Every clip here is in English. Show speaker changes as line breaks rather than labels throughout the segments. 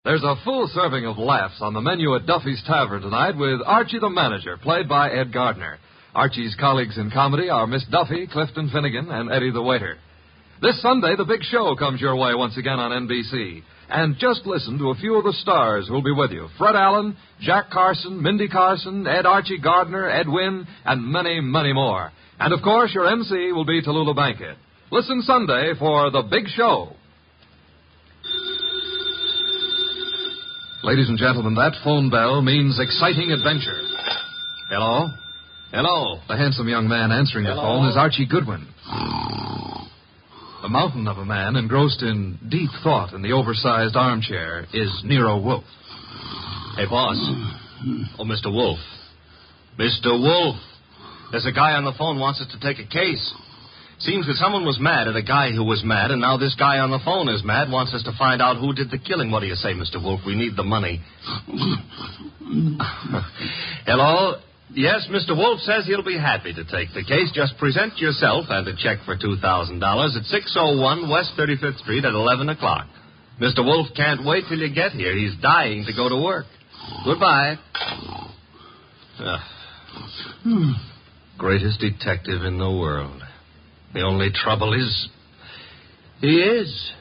There's a full serving of laughs on the menu at Duffy's Tavern tonight with Archie the Manager, played by Ed Gardner. Archie's colleagues in comedy are Miss Duffy, Clifton Finnegan, and Eddie the Waiter. This Sunday, the big show comes your way once again on NBC. And just listen to a few of the stars who'll be with you. Fred Allen, Jack Carson, Mindy Carson, Archie Gardner, Ed Wynn, and many, many more. And, of course, your MC will be Tallulah Bankhead. Listen Sunday for the big show. Ladies and gentlemen, that phone bell means exciting adventure. Hello? Hello. The handsome young man answering the phone is Archie Goodwin. A mountain of a man engrossed in deep thought in the oversized armchair is Nero Wolfe.
Hey, boss. Oh, Mr. Wolfe. Mr. Wolfe. There's a guy on the phone wants us to take a case. Seems that someone was mad at a guy who was mad, and now this guy on the phone is mad, wants us to find out who did the killing. What do you say, Mr. Wolfe? We need the money. Hello? Yes, Mr. Wolfe says he'll be happy to take the case. Just present yourself and a check for $2,000 at 601 West 35th Street at 11 o'clock. Mr. Wolfe can't wait till you get here. He's dying to go to work. Goodbye. Greatest detective in the world. The only trouble is, he is.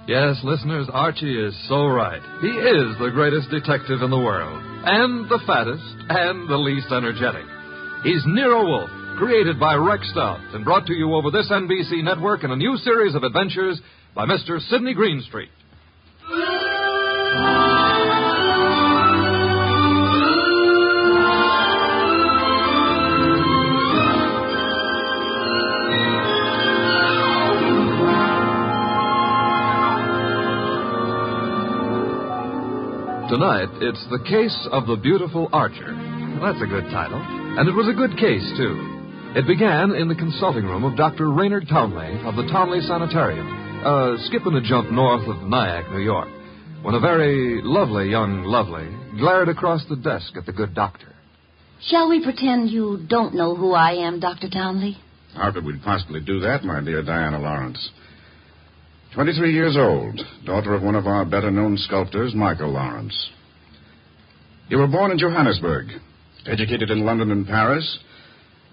Yes, listeners, Archie is so right. He is the greatest detective in the world, and the fattest, and the least energetic. He's Nero Wolfe, created by Rex Stout, and brought to you over this NBC network in a new series of adventures by Mr. Sidney Greenstreet. Tonight, it's The Case of the Beautiful Archer. That's a good title. And it was a good case, too. It began in the consulting room of Dr. Raynard Townley of the Townley Sanitarium, skipping a jump north of Nyack, New York, when a very lovely young lovely glared across the desk at the good doctor.
Shall we pretend you don't know who I am, Dr. Townley?
How could we possibly do that, my dear Diana Lawrence? 23 years old, daughter of one of our better-known sculptors, Michael Lawrence. You were born in Johannesburg, educated in London and Paris,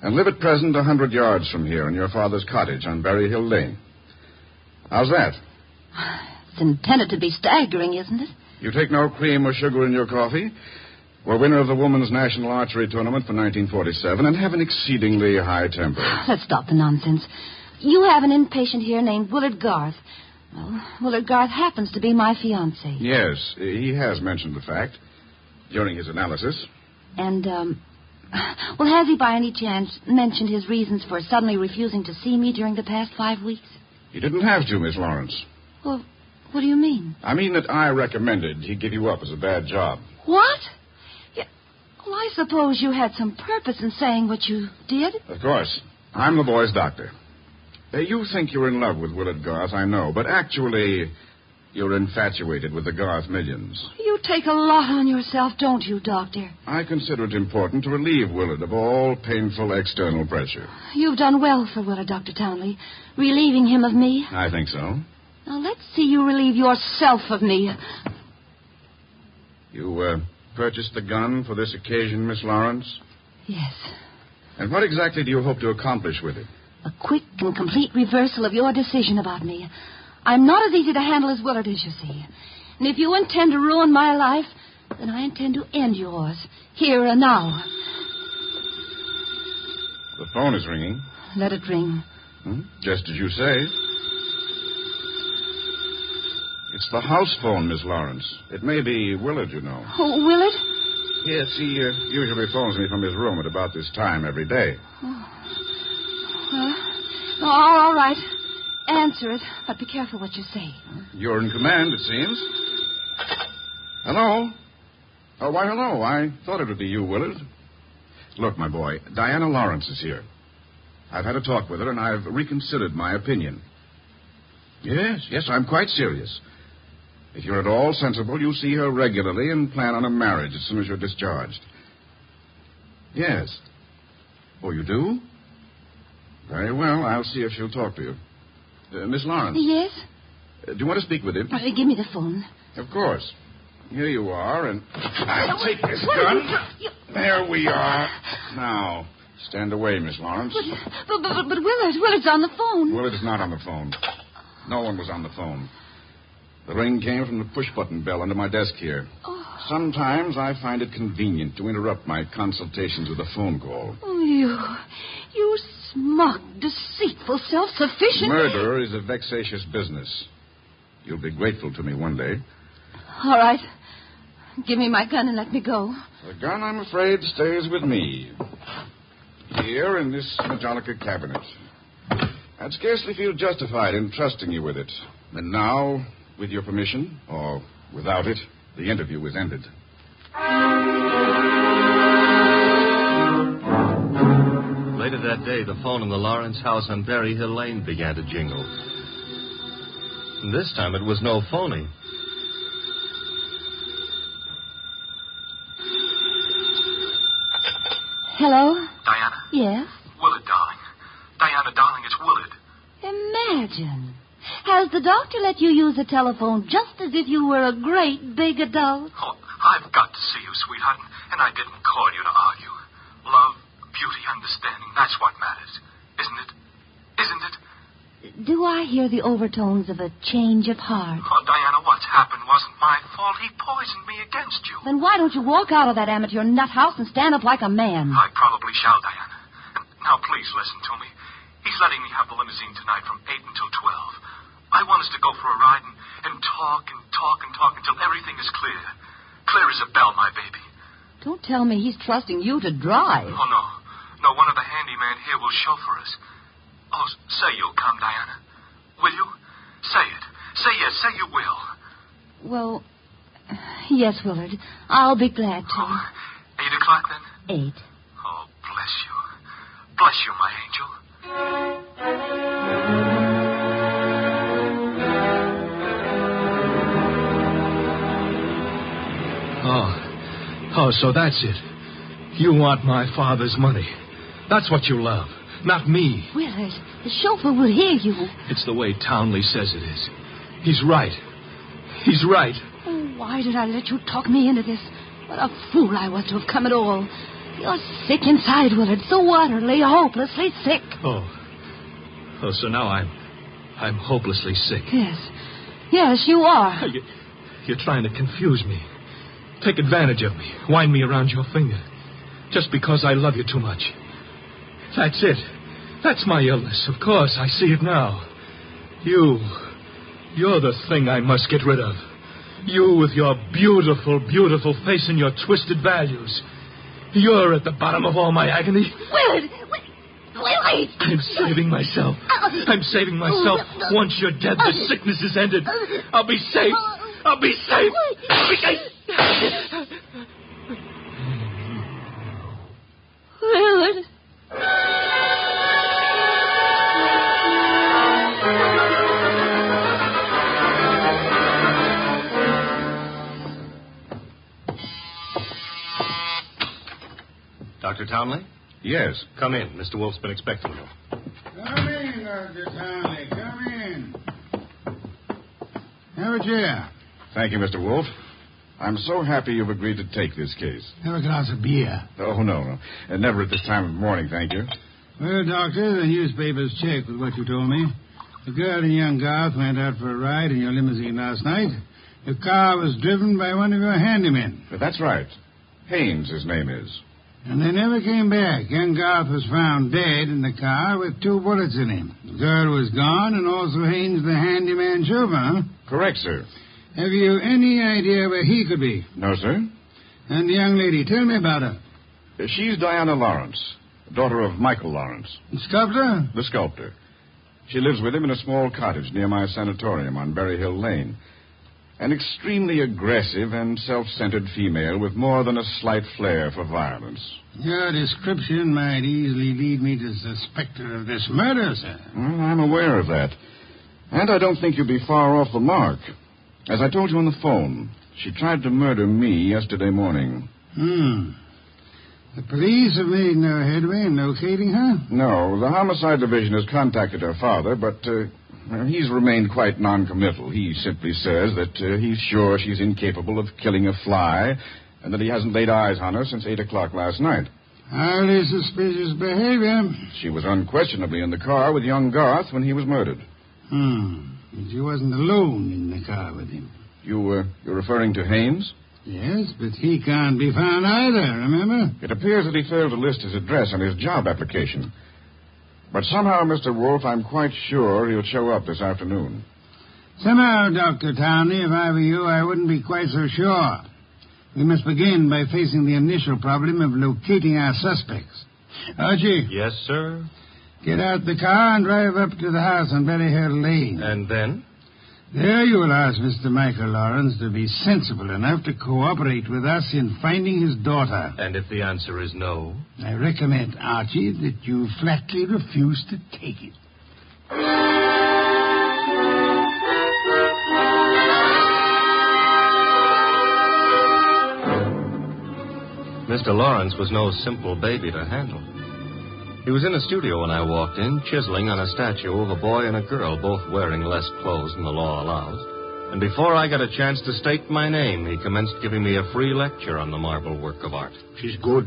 and live at present 100 yards from here in your father's cottage on Berry Hill Lane. How's that?
It's intended to be staggering, isn't it?
You take no cream or sugar in your coffee, were winner of the Women's National Archery Tournament for 1947, and have an exceedingly high temper.
Let's stop the nonsense. You have an inpatient here named Willard Garth. Well, Willard Garth happens to be my fiancé.
Yes, he has mentioned the fact during his analysis.
And, well, has he by any chance mentioned his reasons for suddenly refusing to see me during the past 5 weeks?
He didn't have to, Miss Lawrence.
Well, what do you mean?
I mean that I recommended he give you up as a bad job.
What? Yeah, well, I suppose you had some purpose in saying what you did.
Of course. I'm the boy's doctor. You think you're in love with Willard Garth, I know, but actually you're infatuated with the Garth millions.
You take a lot on yourself, don't you, Doctor?
I consider it important to relieve Willard of all painful external pressure.
You've done well for Willard, Dr. Townley, relieving him of me.
I think so.
Now, let's see you relieve yourself of me.
You, purchased the gun for this occasion, Miss Lawrence?
Yes.
And what exactly do you hope to accomplish with it?
A quick and complete reversal of your decision about me. I'm not as easy to handle as Willard is, you see. And if you intend to ruin my life, then I intend to end yours, here and now.
The phone is ringing.
Let it ring.
Just as you say. It's the house phone, Miss Lawrence. It may be Willard, you know.
Oh, Willard?
Yes, he usually phones me from his room at about this time every day.
Oh, all right. Answer it, but be careful what you say.
You're in command, it seems. Hello? Oh, why, hello. I thought it would be you, Willard. Look, my boy, Diana Lawrence is here. I've had a talk with her, and I've reconsidered my opinion. Yes, I'm quite serious. If you're at all sensible, you see her regularly and plan on a marriage as soon as you're discharged. Yes. Oh, you do? Very well. I'll see if she'll talk to you. Miss Lawrence.
Yes?
Do you want to speak with him?
Give me the phone.
Of course. Here you are, and I'll take this gun. There we are. Now, stand away, Miss Lawrence.
But Willard's on the phone.
Willard is not on the phone. No one was on the phone. The ring came from the push-button bell under my desk here.
Oh.
Sometimes I find it convenient to interrupt my consultations with a phone call.
Oh, you smug, deceitful, self-sufficient...
Murder is a vexatious business. You'll be grateful to me one day.
All right. Give me my gun and let me go.
The gun, I'm afraid, stays with me. Here in this Metallica cabinet. I'd scarcely feel justified in trusting you with it. And now, with your permission, or without it, the interview is ended.
Later that day, the phone in the Lawrence house on Berry Hill Lane began to jingle. And this time it was no phony.
Hello?
Diana?
Yes?
Willard, darling. Diana, darling, it's Willard.
Imagine. Has the doctor let you use the telephone just as if you were a great big adult?
Oh, I've got to see you, sweetheart, and I didn't call you to argue. Love, beauty, understanding, that's what matters. Isn't it? Isn't it?
Do I hear the overtones of a change of heart?
Oh, Diana, what's happened wasn't my fault. He poisoned me against you.
Then why don't you walk out of that amateur nut house and stand up like a man?
I probably shall, Diana. And now, please listen to me. He's letting me have the limousine tonight from 8 until 12. I want us to go for a ride and talk and talk and talk until everything is clear. Clear as a bell, my baby.
Don't tell me he's trusting you to drive.
Oh, no. No, one of the handyman here will chauffeur us. Oh, say you'll come, Diana. Will you? Say it. Say yes. Say you will.
Well, yes, Willard. I'll be glad to.
Oh, 8 o'clock, then?
8.
Oh, bless you. Bless you, my angel.
Oh, so that's it. You want my father's money. That's what you love, not me.
Willard, the chauffeur will hear you.
It's the way Townley says it is. He's right. He's right.
Oh, why did I let you talk me into this? What a fool I was to have come at all. You're sick inside, Willard, so utterly, hopelessly sick.
Oh, so now I'm hopelessly sick.
Yes, you are.
You're trying to confuse me. Take advantage of me. Wind me around your finger. Just because I love you too much. That's it. That's my illness. Of course, I see it now. You're the thing I must get rid of. You with your beautiful, beautiful face and your twisted values. You're at the bottom of all my agony.
Willard! Willard!
I'm saving myself. I'm saving myself. Once you're dead, the sickness is ended. I'll be safe. I'll be safe. I'll be safe.
Willard.
Dr. Townley?
Yes.
Come in. Mr. Wolfe's been expecting you.
Come in, Dr. Townley. Come in. Have a chair.
Thank you, Mr. Wolfe. I'm so happy you've agreed to take this case.
Have a glass of beer.
Oh, no. Never at this time of morning, thank you.
Well, Doctor, the newspapers check with what you told me. The girl and young Garth went out for a ride in your limousine last night. The car was driven by one of your handymen.
That's right. Haynes, his name is.
And they never came back. Young Garth was found dead in the car with 2 bullets in him. The girl was gone, and also Haynes, the handyman chauffeur, huh?
Correct, sir.
Have you any idea where he could be?
No, sir.
And the young lady, tell me about her.
She's Diana Lawrence, daughter of Michael Lawrence.
The sculptor?
The sculptor. She lives with him in a small cottage near my sanatorium on Berry Hill Lane. An extremely aggressive and self-centered female with more than a slight flair for violence.
Your description might easily lead me to suspect her of this murder, sir.
Well, I'm aware of that. And I don't think you'll be far off the mark. As I told you on the phone, she tried to murder me yesterday morning.
The police have made no headway in locating her?
No, the homicide division has contacted her father, but he's remained quite noncommittal. He simply says that he's sure she's incapable of killing a fly and that he hasn't laid eyes on her since 8 o'clock last night.
Highly suspicious behavior.
She was unquestionably in the car with young Garth when he was murdered.
But she wasn't alone in the car with him.
You're referring to Haynes?
Yes, but he can't be found either, remember?
It appears that he failed to list his address on his job application. But somehow, Mr. Wolfe, I'm quite sure he'll show up this afternoon.
Somehow, Dr. Townley, if I were you, I wouldn't be quite so sure. We must begin by facing the initial problem of locating our suspects. Archie?
Yes, sir?
Get out the car and drive up to the house on Berryhill Lane.
And then?
There you will ask Mr. Michael Lawrence to be sensible enough to cooperate with us in finding his daughter.
And if the answer is no?
I recommend, Archie, that you flatly refuse to take it.
Mr. Lawrence was no simple baby to handle. He was in the studio when I walked in, chiseling on a statue of a boy and a girl, both wearing less clothes than the law allows. And before I got a chance to state my name, he commenced giving me a free lecture on the marble work of art.
She's good.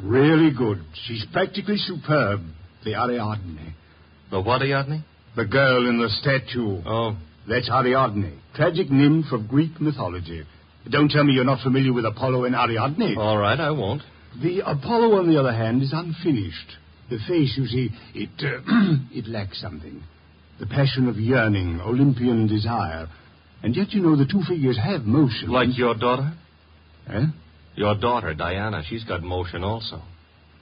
Really good. She's practically superb. The Ariadne.
The what Ariadne?
The girl in the statue.
Oh.
That's Ariadne, tragic nymph of Greek mythology. Don't tell me you're not familiar with Apollo and Ariadne.
All right, I won't.
The Apollo, on the other hand, is unfinished. The face, you see, it lacks something. The passion of yearning, Olympian desire. And yet, you know, the two figures have motion.
Like your daughter?
Eh?
Your daughter, Diana, she's got motion also.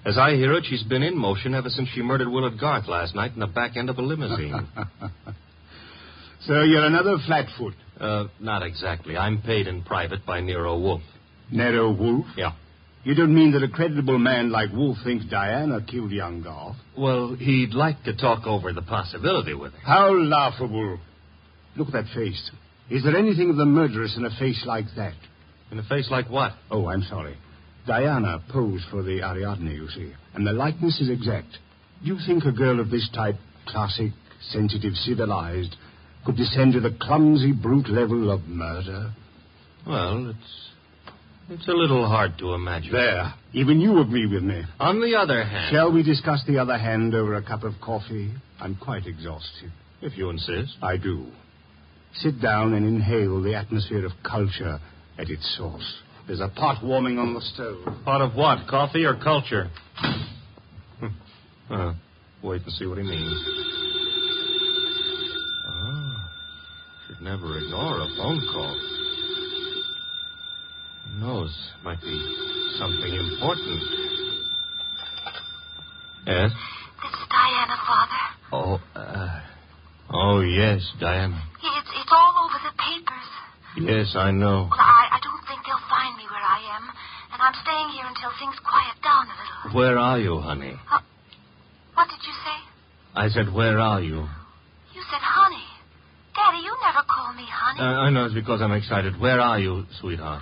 As I hear it, she's been in motion ever since she murdered Willard Garth last night in the back end of a limousine.
So you're another flatfoot?
Not exactly. I'm paid in private by Nero Wolfe.
Nero Wolfe?
Yeah.
You don't mean that a creditable man like Wolfe thinks Diana killed young Garth?
Well, he'd like to talk over the possibility with her.
How laughable. Look at that face. Is there anything of the murderess in a face like that?
In a face like what?
Oh, I'm sorry. Diana posed for the Ariadne, you see, and the likeness is exact. Do you think a girl of this type, classic, sensitive, civilized, could descend to the clumsy, brute level of murder?
Well, it's a little hard to imagine.
There. Even you agree with me.
On the other hand...
Shall we discuss the other hand over a cup of coffee? I'm quite exhausted.
If you insist.
I do. Sit down and inhale the atmosphere of culture at its source. There's a pot warming on the stove.
Pot of what? Coffee or culture? Wait and see what he means. Should never ignore a phone call. Who knows? Might be something important. Yes?
This is Diana, Father.
Oh, yes, Diana.
It's all over the papers.
Yes, I know.
Well, I don't think they'll find me where I am, and I'm staying here until things quiet down a little.
Where are you, honey?
What did you say?
I said, where are you?
You said honey. Daddy, you never call me honey.
I know it's because I'm excited. Where are you, sweetheart?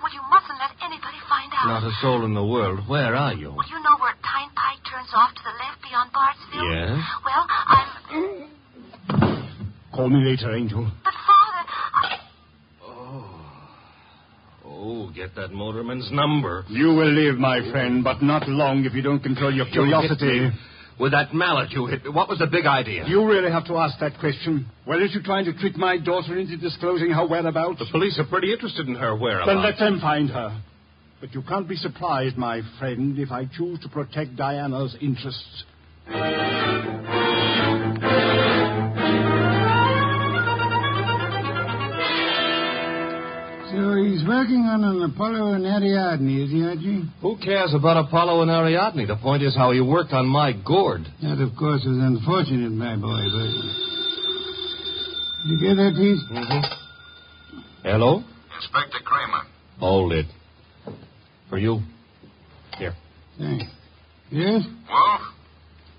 Well, you mustn't let anybody find out.
Not a soul in the world. Where are you?
Well, you know where Tyne Pike turns off to the left beyond Bartsville?
Yes?
Well, I'm...
Call me later, Angel.
But, Father,
Oh, get that motorman's number.
You will live, my friend, but not long if you don't control your curiosity.
With that mallet you hit me. What was the big idea?
You really have to ask that question. Weren't you trying to trick my daughter into disclosing her whereabouts?
The police are pretty interested in her whereabouts.
Then let them find her. But you can't be surprised, my friend, if I choose to protect Diana's interests.
So he's working on an Apollo and Ariadne, is he, Archie?
Who cares about Apollo and Ariadne? The point is how he worked on my gourd.
That, of course, was unfortunate, my boy, but... Did you get that, Pete?
Mm-hmm. Hello?
Inspector Kramer.
Hold it. For you. Here.
Thanks. Yes?
Wolf,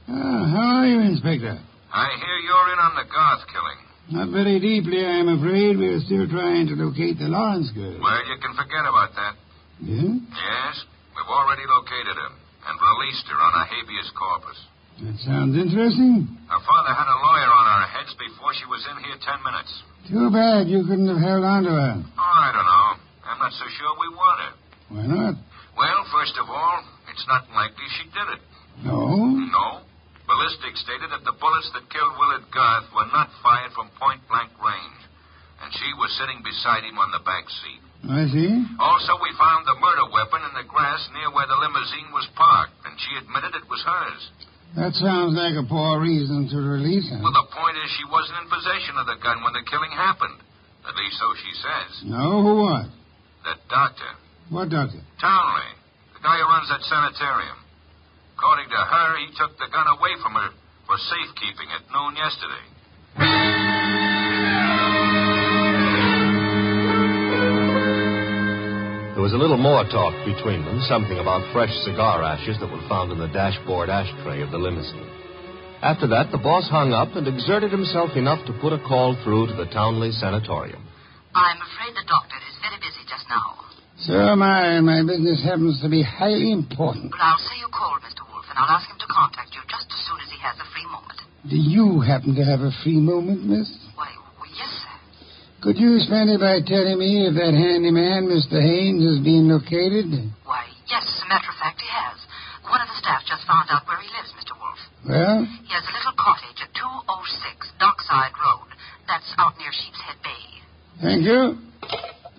How are you, Inspector?
I hear you're in on the Garth killing.
Not very deeply, I'm afraid. We're still trying to locate the Lawrence girl.
Well, you can forget about that.
Yeah?
Yes, we've already located her and released her on a habeas corpus.
That sounds interesting.
Her father had a lawyer on our heads before she was in here 10 minutes.
Too bad you couldn't have held on to her.
Oh, I don't know. I'm not so sure we want her.
Why not?
Well, first of all, it's not likely she did it.
No?
No. Ballistics stated that the bullets that killed Willard Garth were not fired from point-blank range. And she was sitting beside him on the back seat.
I see.
Also, we found the murder weapon in the grass near where the limousine was parked, and she admitted it was hers.
That sounds like a poor reason to release her.
Well, the point is she wasn't in possession of the gun when the killing happened. At least so she says.
No, who was?
That doctor.
What doctor?
Townley. The guy who runs that sanitarium. According to her, he took the gun away from her for safekeeping at noon yesterday.
There was a little more talk between them, something about fresh cigar ashes that were found in the dashboard ashtray of the limousine. After that, the boss hung up and exerted himself enough to put a call through to the Townley Sanatorium.
I'm afraid the doctor is very busy just now.
So am I, and my business happens to be highly important.
But I'll say you called, Mr. Wolfe, and I'll ask him to contact you just as soon as he has a free moment.
Do you happen to have a free moment, miss?
Why, yes, sir.
Could you spend it by telling me if that handyman, Mr. Haynes, has been located?
Why, yes, as a matter of fact, he has. One of the staff just found out where he lives, Mr. Wolfe.
Well?
He has a little cottage at 206 Dockside Road. That's out near Sheepshead Bay.
Thank you.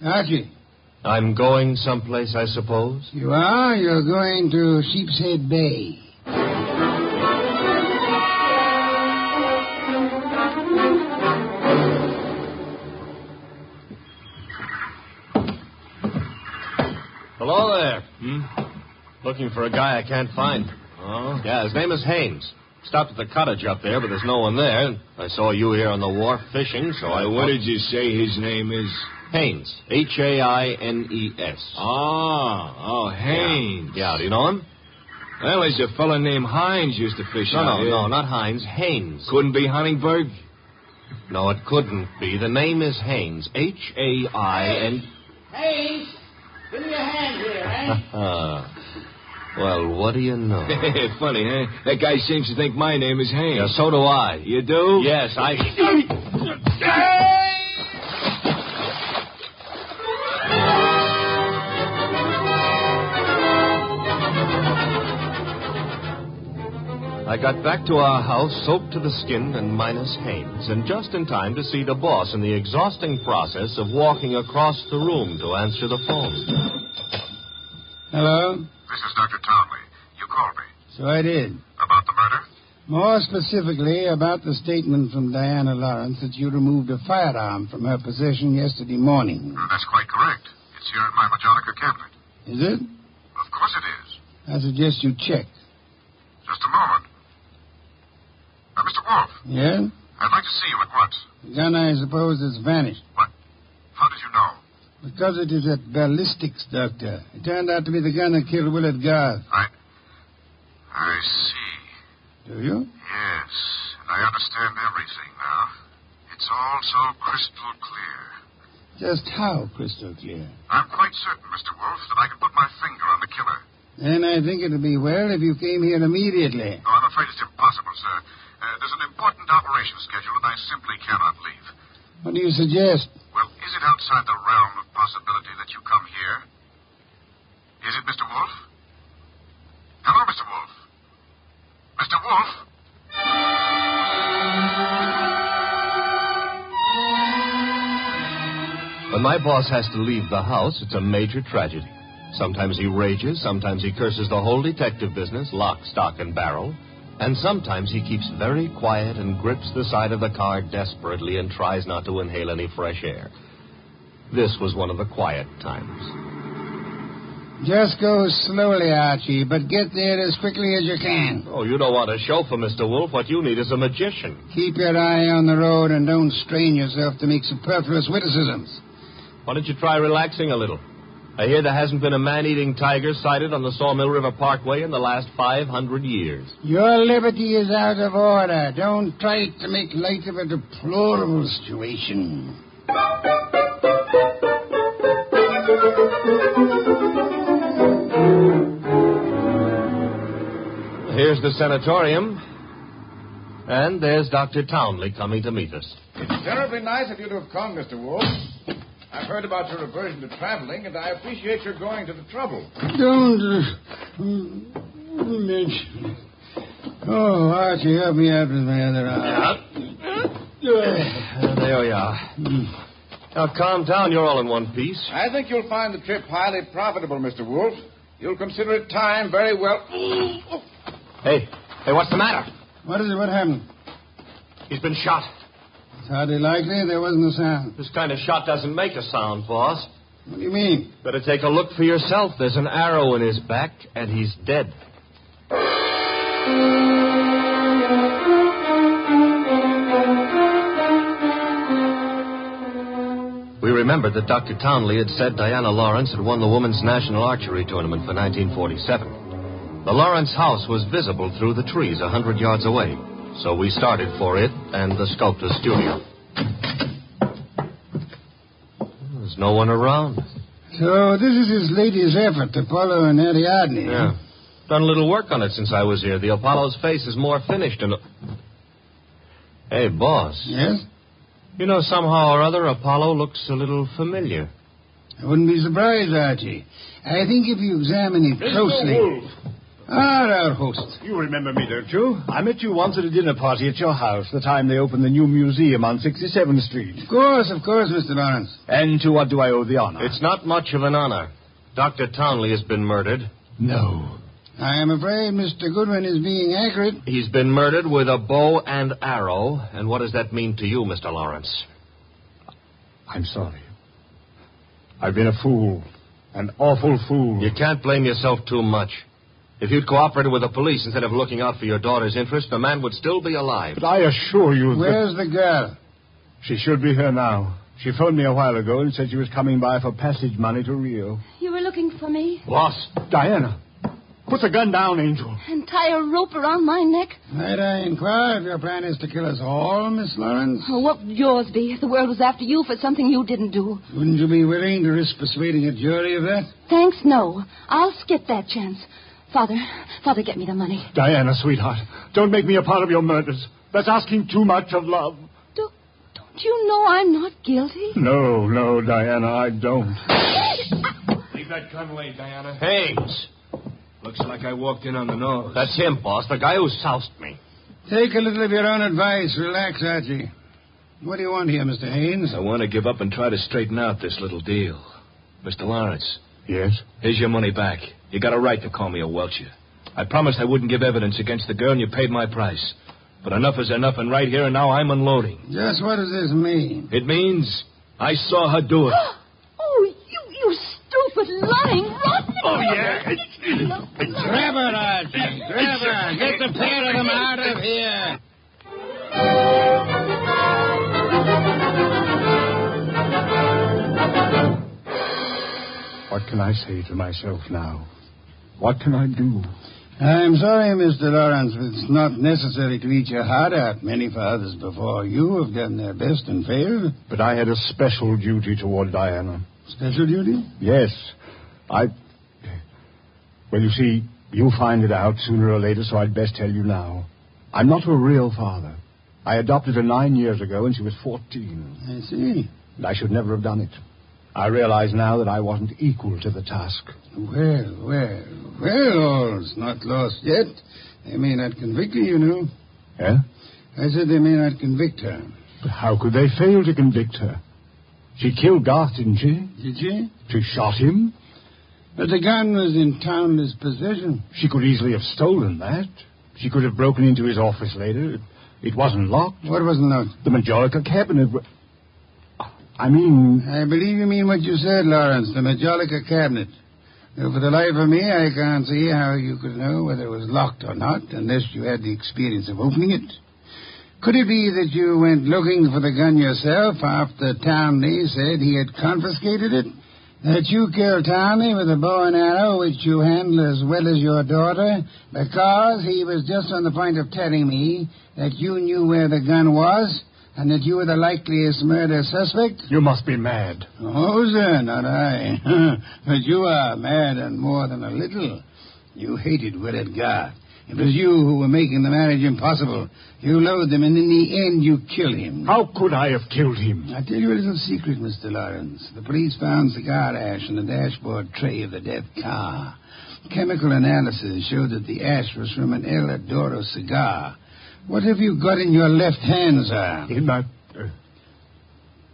Archie.
I'm going someplace, I suppose?
You are? You're going to Sheepshead Bay.
Hello there. Looking for a guy I can't find. Oh? Yeah, his name is Haynes. Stopped at the cottage up there, but there's no one there. I saw you here on the wharf fishing, so I...
What did you say his name is?
Haynes. Haines.
Oh, Haynes.
Yeah, do you know him?
Well, there's a fellow named Hines used to fish out here.
No, not Hines. Haynes.
Couldn't be Huntingburg?
No, it couldn't be. The name is Haynes. Hain...
Haynes, give me a hand here, eh?
Well, what do you know?
Funny, huh? That guy seems to think my name is Haynes.
Yeah, so do I.
You do?
Yes, I got back to our house soaked to the skin and minus Haynes, and just in time to see the boss in the exhausting process of walking across the room to answer the phone.
Hello?
This is Dr. Townley. You called me.
So I did.
About the murder?
More specifically, about the statement from Diana Lawrence that you removed a firearm from her possession yesterday morning.
That's quite correct. It's here in my Majonica cabinet.
Is it?
Of course it is.
I suggest you check.
Just a moment. Mr. Wolfe.
Yeah?
I'd like to see you at once.
The gun, I suppose, has vanished.
What? How did you know?
Because it is at ballistics, Doctor. It turned out to be the gun that killed Willard Garth.
I see.
Do you?
Yes, and I understand everything now. It's all so crystal clear.
Just how crystal clear?
I'm quite certain, Mr. Wolfe, that I can put my finger on the killer.
Then I think it would be well if you came here immediately.
No, I'm afraid it's impossible, sir. There's an important operation scheduled, and I simply cannot leave.
What do you suggest?
Well, is it outside the realm of possibility that you come here? Is it, Mr. Wolfe? Hello, Mr. Wolfe? Mr. Wolfe?
When my boss has to leave the house, it's a major tragedy. Sometimes he rages, sometimes he curses the whole detective business, lock, stock, and barrel. And sometimes he keeps very quiet and grips the side of the car desperately and tries not to inhale any fresh air. This was one of the quiet times.
Just go slowly, Archie, but get there as quickly as you can.
Oh, you don't want a chauffeur, Mr. Wolfe. What you need is a magician.
Keep your eye on the road and don't strain yourself to make superfluous witticisms.
Why don't you try relaxing a little? I hear there hasn't been a man-eating tiger sighted on the Sawmill River Parkway in the last 500 years.
Your liberty is out of order. Don't try to make light of a deplorable situation.
Here's the sanatorium. And there's Dr. Townley coming to meet us.
It's terribly nice of you to have come, Mr. Wolfe. I've heard about your aversion to traveling, and I appreciate your going to the trouble.
Don't mention. Oh, Archie, help me out with my other arm.
There we are. Now, calm down. You're all in one piece.
I think you'll find the trip highly profitable, Mr. Wolfe. You'll consider it time very well.
Hey, what's the matter?
What is it? What happened?
He's been shot.
It's hardly likely. There wasn't a sound.
This kind of shot doesn't make a sound, boss.
What do you mean?
Better take a look for yourself. There's an arrow in his back, and he's dead. We remembered that Dr. Townley had said Diana Lawrence had won the Women's National Archery Tournament for 1947. The Lawrence house was visible through the trees 100 yards away, so we started for it and the sculptor's studio. There's no one around.
So this is his latest effort, Apollo and Ariadne.
Yeah. Done a little work on it since I was here. The Apollo's face is more finished and... Hey, boss.
Yes?
You know, somehow or other, Apollo looks a little familiar.
I wouldn't be surprised, Archie. I think if you examine it closely...
Mr. Wolfe.
Our host.
You remember me, don't you? I met you once at a dinner party at your house, the time they opened the new museum on 67th Street.
Of course, Mr. Lawrence.
And to what do I owe the honor?
It's not much of an honor. Dr. Townley has been murdered.
No.
I am afraid Mr. Goodwin is being accurate.
He's been murdered with a bow and arrow. And what does that mean to you, Mr. Lawrence?
I'm sorry. I've been a fool. An awful fool.
You can't blame yourself too much. If you'd cooperated with the police instead of looking out for your daughter's interest, the man would still be alive.
But I assure you that...
Where's the girl?
She should be here now. She phoned me a while ago and said she was coming by for passage money to Rio.
You were looking for me?
Boss, Diana. Put the gun down, Angel.
And tie a rope around my neck?
Might I inquire if your plan is to kill us all, Miss Lawrence?
Oh, what would yours be if the world was after you for something you didn't do?
Wouldn't you be willing to risk persuading a jury of that?
Thanks, no. I'll skip that chance. Father, get me the money.
Diana, sweetheart, don't make me a part of your murders. That's asking too much of love.
Don't you know I'm not guilty?
No, Diana, I don't.
Leave that gun away, Diana.
Haynes.
Looks like I walked in on the nose.
That's him, boss, the guy who soused me.
Take a little of your own advice. Relax, Archie. What do you want here, Mr. Haynes?
I want to give up and try to straighten out this little deal. Mr. Lawrence.
Yes?
Here's your money back. You got a right to call me a welcher. I promised I wouldn't give evidence against the girl, and you paid my price. But enough is enough, and right here and now I'm unloading.
Just what does this mean?
It means I saw her do it.
Oh, you stupid, lying, rotten...
Oh, yeah.
Grab her, Archie. Grab her. Get the pair of them out of here.
What can I say to myself now? What can I do?
I'm sorry, Mr. Lawrence, but it's not necessary to eat your heart out. Many fathers before you have done their best and failed.
But I had a special duty toward Diana.
Special duty?
Yes. Well, you see, you'll find it out sooner or later, so I'd best tell you now. I'm not a real father. I adopted her 9 years ago, and she was 14.
I see.
And I should never have done it. I realize now that I wasn't equal to the task.
Well, all's not lost yet. They may not convict her, you know.
Eh?
I said they may not convict her.
But how could they fail to convict her? She killed Garth, didn't she?
Did she?
She shot him?
But the gun was in Townley's possession.
She could easily have stolen that. She could have broken into his office later. It wasn't locked.
What wasn't locked?
The Majolica cabinet. I believe
you mean what you said, Lawrence, the Majolica cabinet. Though for the life of me, I can't see how you could know whether it was locked or not, unless you had the experience of opening it. Could it be that you went looking for the gun yourself after Townley said he had confiscated it? That you killed Tommy with a bow and arrow, which you handle as well as your daughter, because he was just on the point of telling me that you knew where the gun was and that you were the likeliest murder suspect?
You must be mad.
Oh, sir, not I. But you are mad and more than a little. You hated Willard Garth. It was you who were making the marriage impossible. You loathed him, and in the end, you killed him.
How could I have killed him?
I'll tell you a little secret, Mr. Lawrence. The police found cigar ash in the dashboard tray of the death car. Chemical analysis showed that the ash was from an El Adoro cigar. What have you got in your left hand, sir?
In my...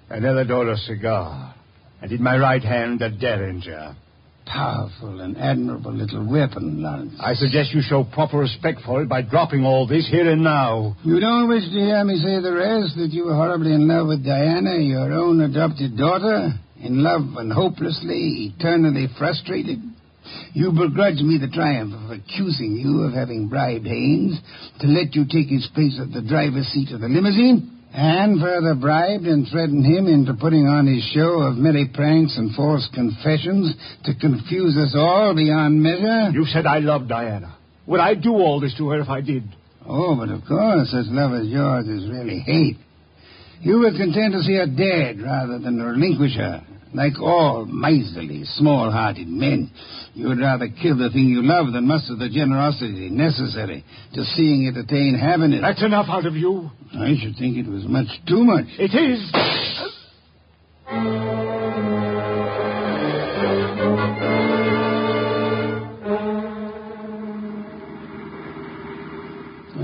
an El Adoro cigar. And in my right hand, a Derringer.
Powerful and admirable little weapon, Lawrence.
I suggest you show proper respect for it by dropping all this here and now.
You don't wish to hear me say the rest, that you were horribly in love with Diana, your own adopted daughter? In love and hopelessly, eternally frustrated? You begrudge me the triumph of accusing you of having bribed Haynes to let you take his place at the driver's seat of the limousine? And further bribed and threatened him into putting on his show of merry pranks and false confessions to confuse us all beyond measure?
You said I loved Diana. Would I do all this to her if I did?
Oh, but of course, such love as yours is really hate. You were content to see her dead rather than relinquish her. Like all miserly, small-hearted men, you would rather kill the thing you love than muster the generosity necessary to seeing it attain happiness.
That's enough out of you.
I should think it was much too much.
It is.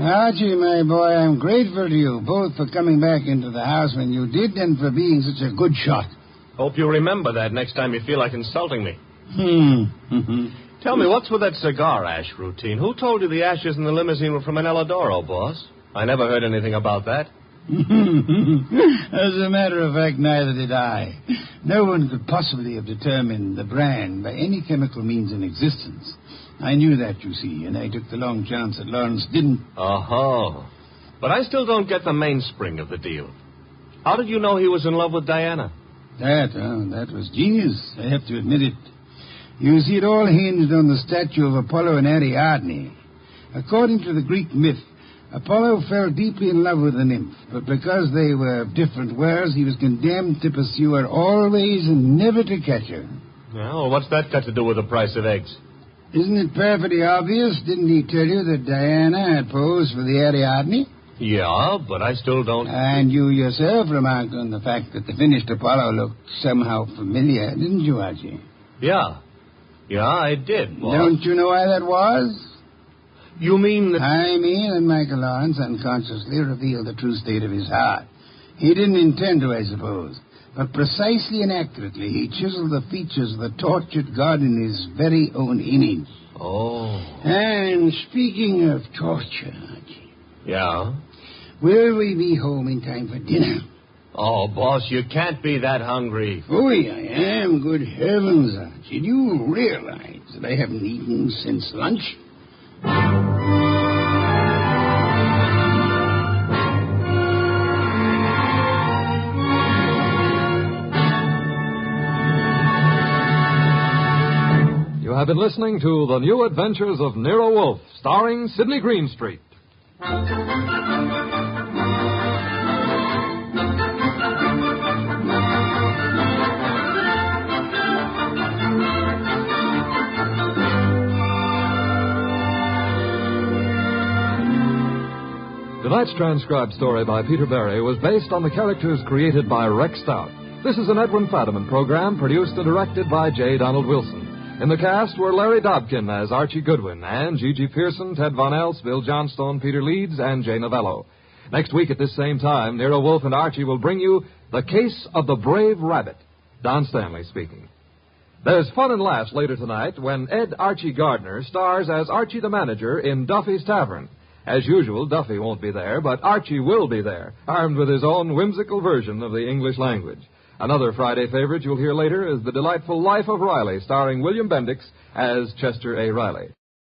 Archie, my boy, I'm grateful to you, both for coming back into the house when you did and for being such a good shot.
Hope you remember that next time you feel like insulting me.
Tell
me, what's with that cigar ash routine? Who told you the ashes in the limousine were from an El Adoro, boss? I never heard anything about that.
As a matter of fact, neither did I. No one could possibly have determined the brand by any chemical means in existence. I knew that, you see, and I took the long chance that Lawrence didn't.
Oh. But I still don't get the mainspring of the deal. How did you know he was in love with Diana?
That was genius. I have to admit it. You see, it all hinged on the statue of Apollo and Ariadne. According to the Greek myth, Apollo fell deeply in love with the nymph, but because they were of different worlds, he was condemned to pursue her always and never to catch her.
Well, what's that got to do with the price of eggs?
Isn't it perfectly obvious? Didn't he tell you that Diana had posed for the Ariadne?
Yeah, but I still don't...
And you yourself remarked on the fact that the finished Apollo looked somehow familiar, didn't you, Archie?
Yeah, I did, boss.
Don't you know why that was?
You mean that...
I mean that Michael Lawrence unconsciously revealed the true state of his heart. He didn't intend to, I suppose. But precisely and accurately, he chiseled the features of the tortured God in his very own image.
Oh.
And speaking of torture, Archie...
Yeah?
Will we be home in time for dinner?
Oh, boss, you can't be that hungry.
Oh, I am. Good heavens, Archie. Do you realize that I haven't eaten since lunch?
You have been listening to The New Adventures of Nero Wolfe, starring Sidney Greenstreet. Tonight's transcribed story by Peter Berry was based on the characters created by Rex Stout. This is an Edwin Fadiman program produced and directed by J. Donald Wilson. In the cast were Larry Dobkin as Archie Goodwin, and Gigi Pearson, Ted Von Elst, Bill Johnstone, Peter Leeds, and Jay Novello. Next week at this same time, Nero Wolfe and Archie will bring you The Case of the Brave Rabbit. Don Stanley speaking. There's fun and laughs later tonight when Ed Archie Gardner stars as Archie the manager in Duffy's Tavern. As usual, Duffy won't be there, but Archie will be there, armed with his own whimsical version of the English language. Another Friday favorite you'll hear later is The Delightful Life of Riley, starring William Bendix as Chester A. Riley.